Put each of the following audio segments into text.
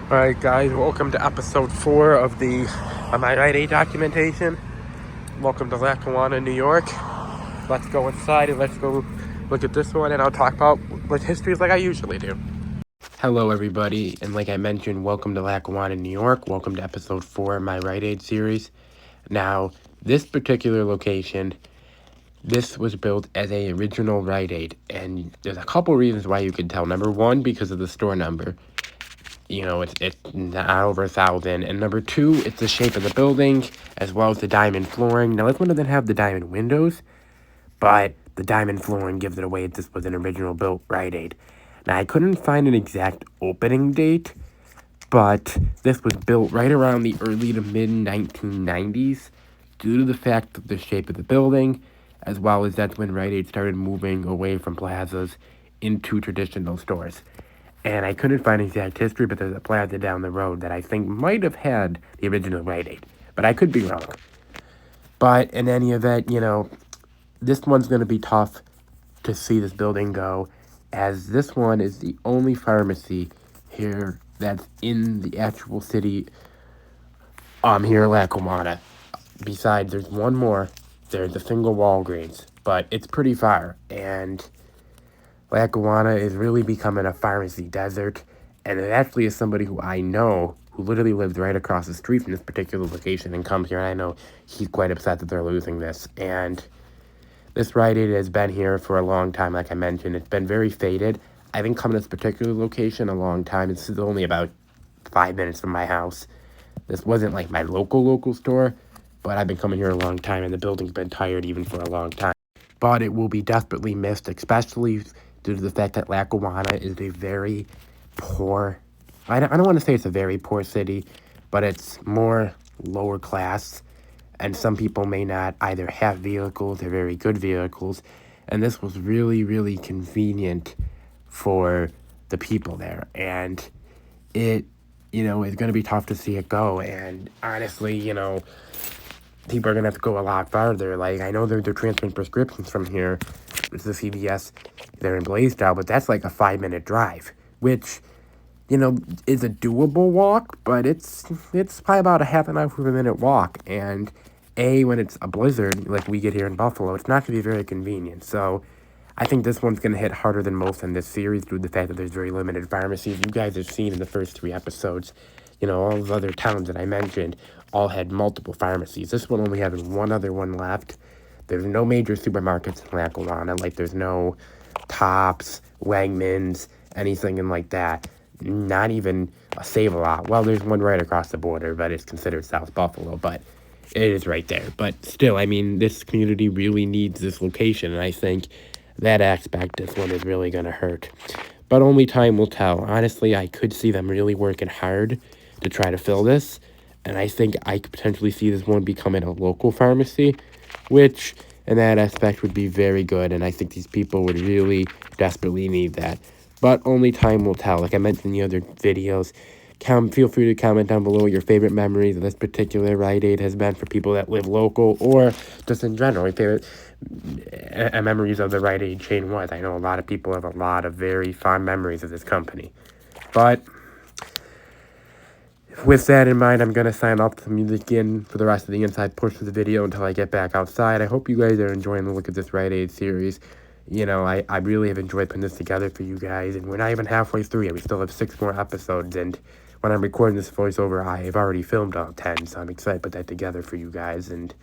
Alright guys, welcome to episode 4 of the My Rite documentation. Welcome to Lackawanna, New York. Let's go inside and let's go look at this one, and I'll talk about what history is like I usually do. Hello everybody, and like I mentioned, welcome to Lackawanna, New York. Welcome to episode 4 of my Rite series. Now, this particular location, this was built as a original Rite, and there's a couple reasons why you can tell. Number one, because of the store number. You know, it's not over 1,000. And number two, it's the shape of the building, as well as the diamond flooring. Now, this one doesn't have the diamond windows, but the diamond flooring gives it away. This was an original built Rite. Now, I couldn't find an exact opening date, but this was built right around the early to mid 1990s due to the fact of the shape of the building, as well as that's when Rite started moving away from plazas into traditional stores. And I couldn't find exact history, but there's a plaza down the road that I think might have had the original Rite. But I could be wrong. But in any event, you know, this one's going to be tough to see this building go, as this one is the only pharmacy here that's in the actual city here in Lackawanna. Besides, there's one more. There's a single Walgreens, but it's pretty far, and Lackawanna is really becoming a pharmacy desert, and it actually is somebody who I know who literally lives right across the street from this particular location and comes here, and I know he's quite upset that they're losing this. And this Rite Aid has been here for a long time, like I mentioned. It's been very faded. I've been coming to this particular location a long time. This is only about 5 minutes from my house. This wasn't like my local store, but I've been coming here a long time, and the building's been tired even for a long time. But it will be desperately missed, especially due to the fact that Lackawanna is a very poor, I don't want to say it's a very poor city, but it's more lower class, and some people may not either have vehicles or very good vehicles, and this was really, really convenient for the people there, and it, you know, is going to be tough to see it go. And honestly, you know, people are going to have to go a lot farther. Like, I know they're transferring prescriptions from here. It's the CVS. They're in Blaisdell, but that's like a 5-minute drive, which, you know, is a doable walk, but it's probably about a half an hour to a minute walk. And when it's a blizzard like we get here in Buffalo, it's not going to be very convenient. So I think this one's going to hit harder than most in this series due to the fact that there's very limited pharmacies. You guys have seen in the first 3 episodes, you know, all the other towns that I mentioned all had multiple pharmacies. This one only has one other one left. There's no major supermarkets in Lackawanna. Like, there's no Tops, Wegmans, anything like that. Not even a Save-A-Lot. Well, there's one right across the border, but it's considered South Buffalo, but it is right there. But still, I mean, this community really needs this location, and I think that aspect, this one is really going to hurt. But only time will tell. Honestly, I could see them really working hard to try to fill this, and I think I could potentially see this one becoming a local pharmacy, which in that aspect would be very good, and I think these people would really desperately need that. But only time will tell. Like I mentioned in the other videos, feel free to comment down below what your favorite memories of this particular Rite Aid has been for people that live local, or just in general, your favorite memories of the Rite Aid chain was. I know a lot of people have a lot of very fond memories of this company. But with that in mind, I'm going to sign off the music again for the rest of the inside portion of the video until I get back outside. I hope you guys are enjoying the look of this Rite Aid series. You know, I really have enjoyed putting this together for you guys, and we're not even halfway through yet. We still have 6 more episodes, and when I'm recording this voiceover, I have already filmed all 10, so I'm excited to put that together for you guys, and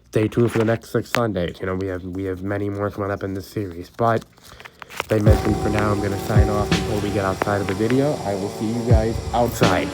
stay tuned for the next 6 Sundays. You know, we have many more coming up in this series, but as I mentioned, for now, I'm going to sign off until we get outside of the video. I will see you guys outside.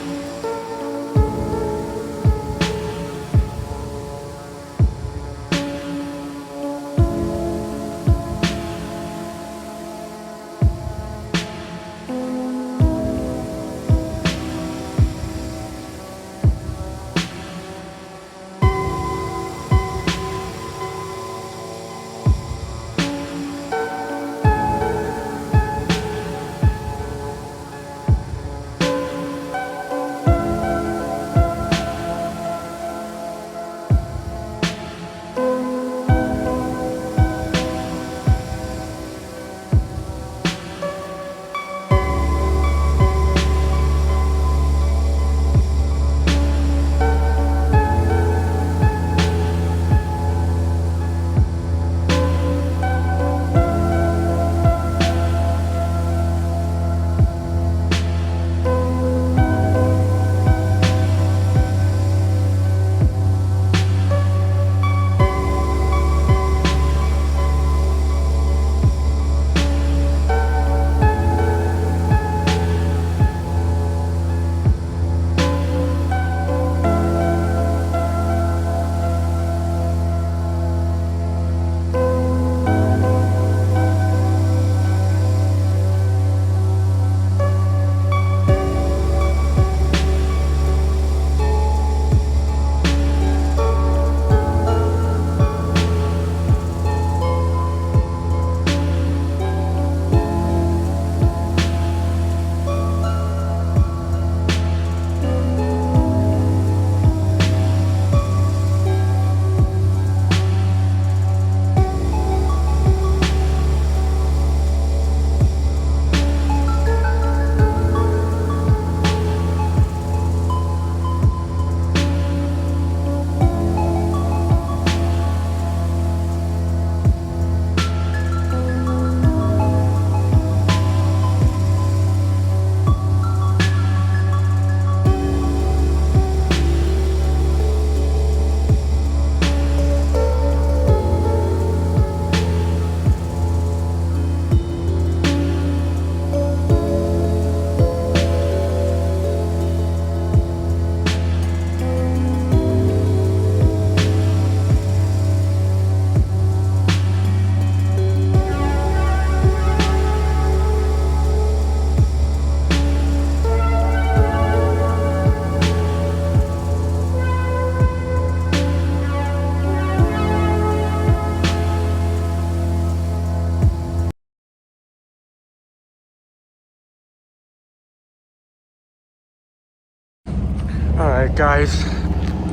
Alright guys,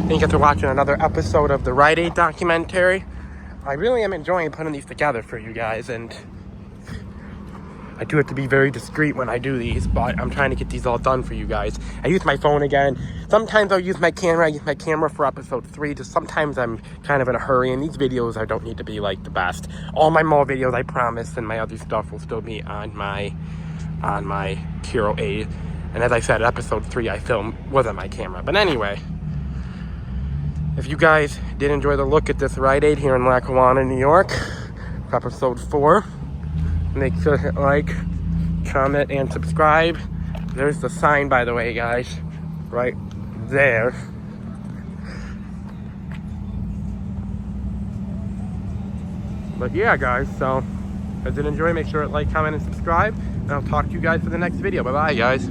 thank you for watching another episode of the Rite documentary. I really am enjoying putting these together for you guys, and I do have to be very discreet when I do these, but I'm trying to get these all done for you guys. I use my phone again. Sometimes I'll use my camera. I use my camera for episode 3. Just sometimes I'm kind of in a hurry, and these videos I don't need to be like the best. All my mall videos, I promise, and my other stuff will still be on my Hero 8. And as I said, episode 3 I filmed wasn't my camera. But anyway, if you guys did enjoy the look at this Rite Aid here in Lackawanna, New York, for episode 4, make sure to hit like, comment, and subscribe. There's the sign, by the way, guys, right there. But yeah, guys, so if you did enjoy, make sure to like, comment, and subscribe. And I'll talk to you guys for the next video. Bye-bye, guys.